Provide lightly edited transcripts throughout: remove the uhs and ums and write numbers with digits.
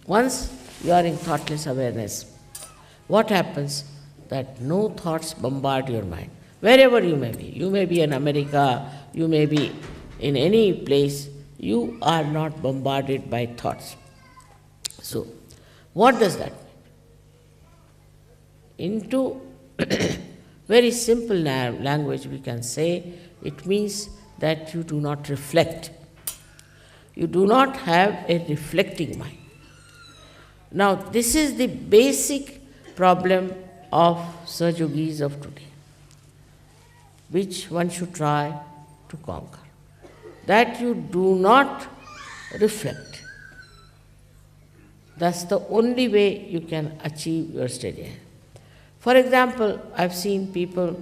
Once you are in thoughtless awareness, what happens? That no thoughts bombard your mind. Wherever you may be. You may be in America, you may be in any place, you are not bombarded by thoughts. So, what does that mean? Into very simple language we can say, it means that you do not reflect. You do not have a reflecting mind. Now, this is the basic problem of Sahaja Yogis of today, which one should try to conquer. That you do not reflect. That's the only way you can achieve your steady. For example, I've seen people,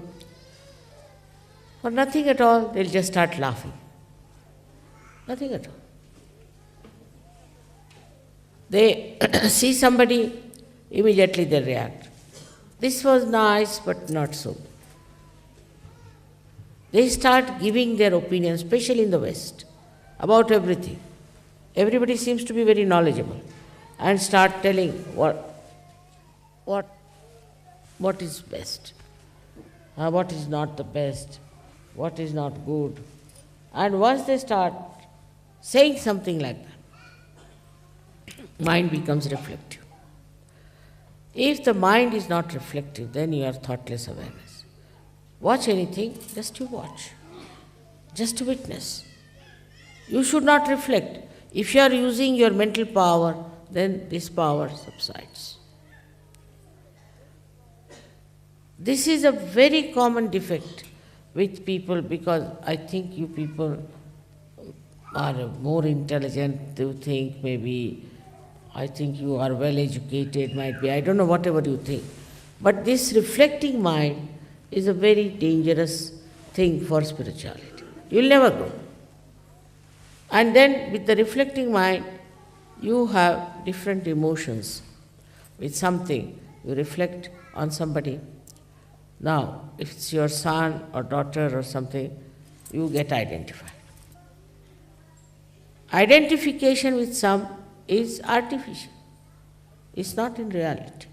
for nothing at all, they'll just start laughing. Nothing at all. They see somebody, immediately they react. This was nice, but not so. They start giving their opinion, especially in the West, about everything. Everybody seems to be very knowledgeable and start telling what is best, what is not the best, what is not good. And once they start saying something like that, mind becomes reflective. If the mind is not reflective, then you are thoughtless awareness. Watch anything, just to watch, just to witness. You should not reflect. If you are using your mental power, then this power subsides. This is a very common defect with people, because I think you people are more intelligent, you think maybe, I think you are well educated, might be, I don't know, whatever you think. But this reflecting mind is a very dangerous thing for spirituality. You will never grow. And then with the reflecting mind, you have different emotions. With something, you reflect on somebody. Now, if it's your son or daughter or something, you get identified. Identification with some is artificial. It's not in reality.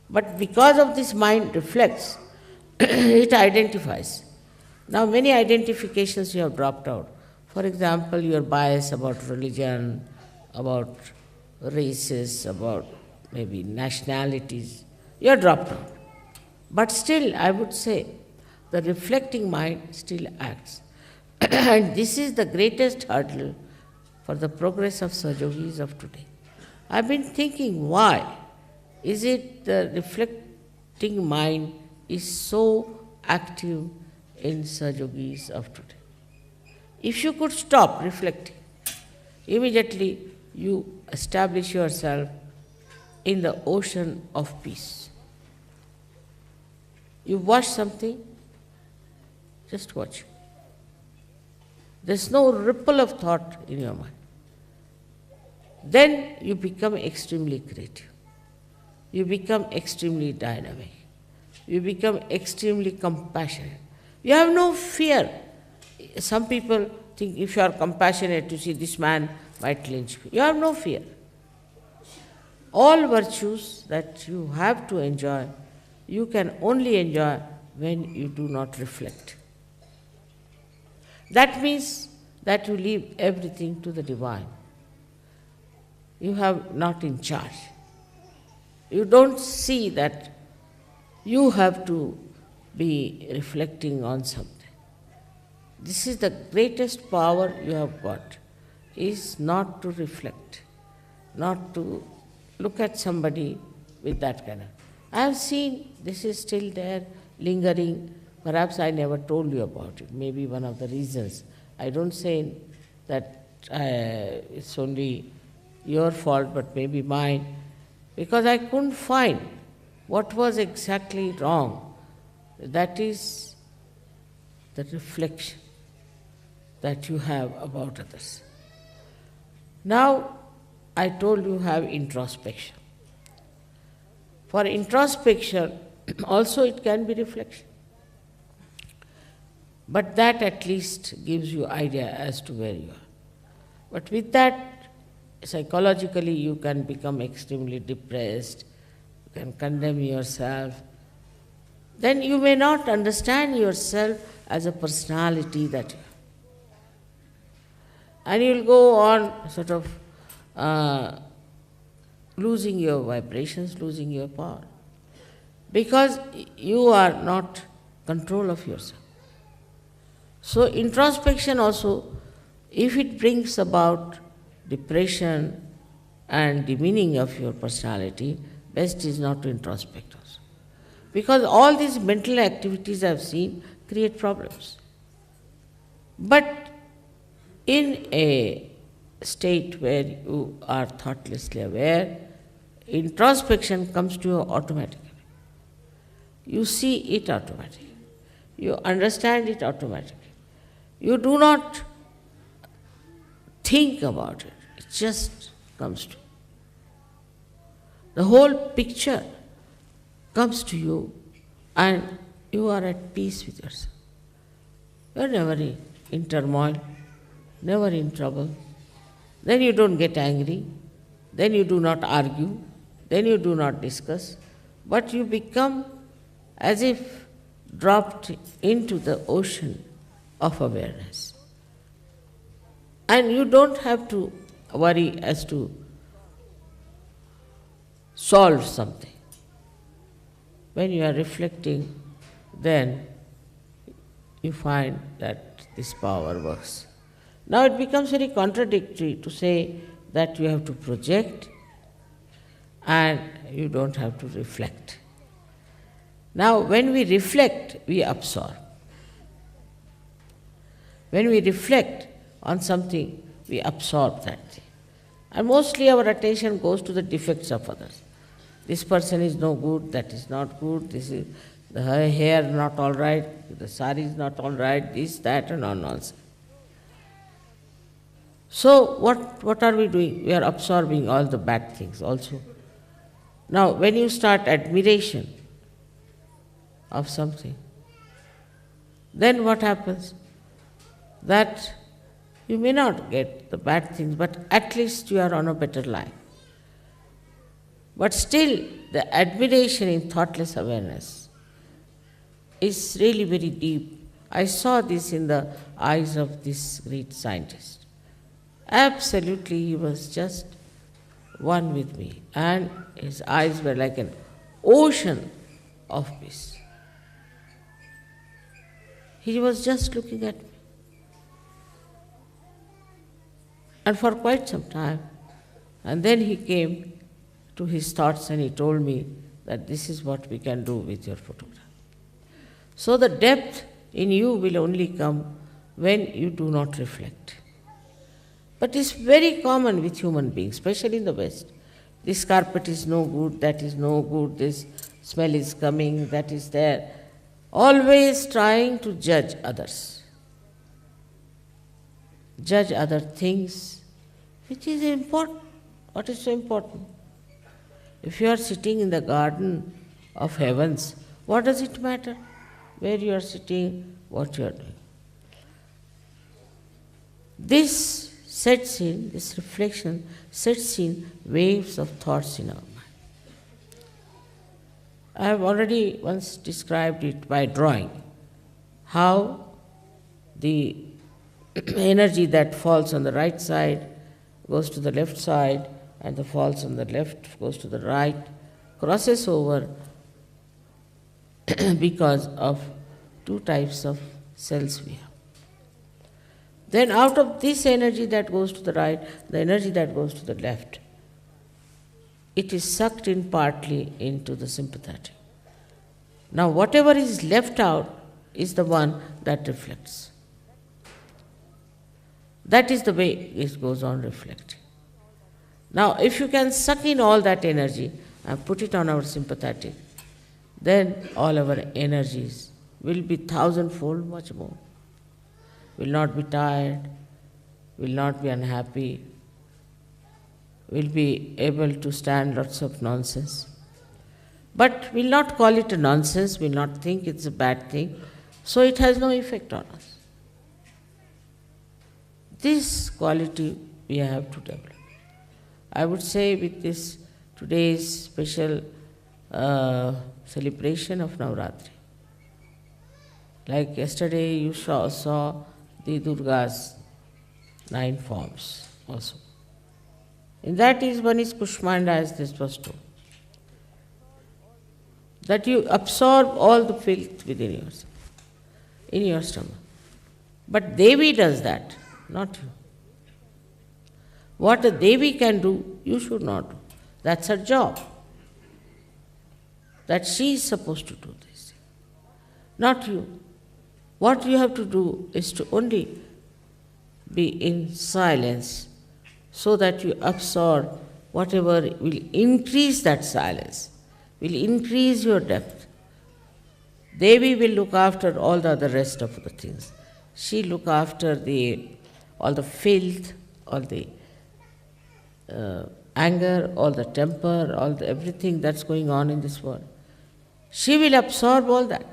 But because of this mind reflects, it identifies. Now, many identifications you have dropped out. For example, your bias about religion, about races, about maybe nationalities, you are dropped out. But still, I would say, the reflecting mind still acts. And this is the greatest hurdle for the progress of Sahaja Yogis of today. I've been thinking, why is it the reflecting mind is so active in Sahaja Yogis of today? If you could stop reflecting, immediately you establish yourself in the ocean of peace. You watch something, just watch. There's no ripple of thought in your mind. Then you become extremely creative. You become extremely dynamic. You become extremely compassionate. You have no fear. Some people think if you are compassionate, you see this man might lynch me. You have no fear. All virtues that you have to enjoy, you can only enjoy when you do not reflect. That means that you leave everything to the divine. You have not in charge. You don't see that you have to be reflecting on something. This is the greatest power you have got, is not to reflect, not to look at somebody with that kind of. I have seen this is still there, lingering. Perhaps I never told you about it. Maybe one of the reasons. I don't say that it's only your fault, but maybe mine, because I couldn't find what was exactly wrong. That is the reflection that you have about others. Now, I told you have introspection. For introspection, also it can be reflection. But that at least gives you idea as to where you are. But with that, psychologically you can become extremely depressed, you can condemn yourself, then you may not understand yourself as a personality that you have. And you'll go on sort of losing your vibrations, losing your power, because you are not control of yourself. So introspection also, if it brings about depression and demeaning of your personality, best is not to introspect also. Because all these mental activities I've seen create problems. But in a state where you are thoughtlessly aware, introspection comes to you automatically. You see it automatically. You understand it automatically. You do not think about it. It just comes to you. The whole picture comes to you and you are at peace with yourself. You are never in turmoil, never in trouble. Then you don't get angry, then you do not argue, then you do not discuss, but you become as if dropped into the ocean of awareness. And you don't have to worry as to solve something. When you are reflecting, then you find that this power works. Now it becomes very contradictory to say that you have to project and you don't have to reflect. Now when we reflect, we absorb. When we reflect on something, we absorb that thing. And mostly our attention goes to the defects of others. This person is no good, that is not good, this is the hair not all right, the sari is not all right, this, that, and all nonsense. So what are we doing? We are absorbing all the bad things also. Now when you start admiration of something, then what happens? That you may not get the bad things, but at least you are on a better line. But still, the admiration in thoughtless awareness is really very deep. I saw this in the eyes of this great scientist. Absolutely, he was just one with me, and his eyes were like an ocean of peace. He was just looking at me. And for quite some time, and then he came to his thoughts and he told me that this is what we can do with your photograph. So the depth in you will only come when you do not reflect. But it's very common with human beings, especially in the West. This carpet is no good, that is no good, this smell is coming, that is there. Always trying to judge others. Judge other things, which is important. What is so important? If you are sitting in the garden of heavens, what does it matter? Where you are sitting, what you are doing. This sets in, this reflection sets in waves of thoughts in our mind. I have already once described it by drawing, how the energy that falls on the right side goes to the left side, and the falls on the left goes to the right, crosses over because of two types of cells we have. Then out of this energy that goes to the right, the energy that goes to the left, it is sucked in partly into the sympathetic. Now whatever is left out is the one that reflects. That is the way it goes on reflecting. Now if you can suck in all that energy and put it on our sympathetic, then all our energies will be thousandfold much more. Will not be tired, will not be unhappy, will be able to stand lots of nonsense. But will not call it a nonsense, will not think it's a bad thing, so it has no effect on us. This quality we have to develop. I would say with this today's special celebration of Navratri. Like yesterday you saw the Durga's 9 forms also. In that is one is Kushmanda, as this was told. That you absorb all the filth within yourself, in your stomach. But Devi does that, not you. What a Devi can do, you should not do. That's her job. That she is supposed to do this, not you. What you have to do is to only be in silence so that you absorb whatever will increase that silence, will increase your depth. Devi will look after all the other rest of the things. She look after all the filth, all the anger, all the temper, everything that's going on in this world. She will absorb all that.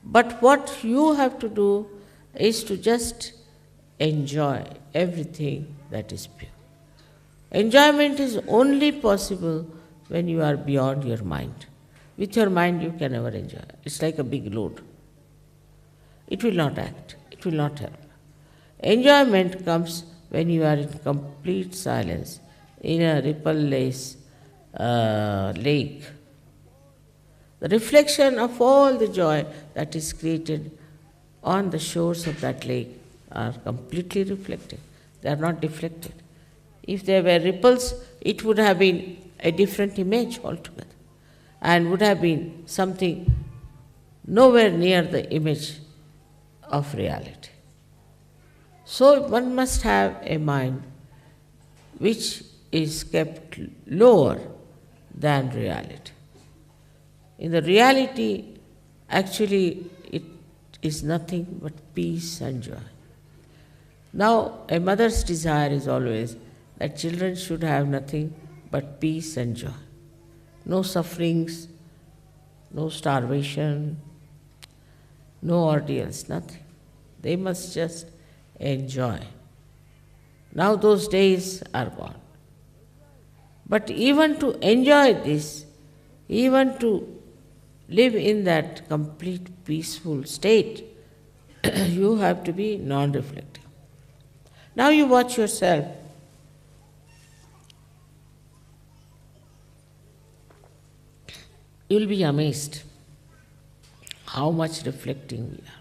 But what you have to do is to just enjoy everything that is pure. Enjoyment is only possible when you are beyond your mind. With your mind you can never enjoy. It's like a big load. It will not act. It will not help. Enjoyment comes when you are in complete silence, in a ripple-less lake. The reflection of all the joy that is created on the shores of that lake are completely reflected. They are not deflected. If there were ripples, it would have been a different image altogether and would have been something nowhere near the image of reality. So one must have a mind which is kept lower than reality. In the reality, actually, it is nothing but peace and joy. Now, a mother's desire is always that children should have nothing but peace and joy. No sufferings, no starvation, no ordeals, nothing. They must just enjoy. Now those days are gone. But even to enjoy this, even to live in that complete peaceful state, you have to be non-reflective. Now you watch yourself. You will be amazed how much reflecting we are.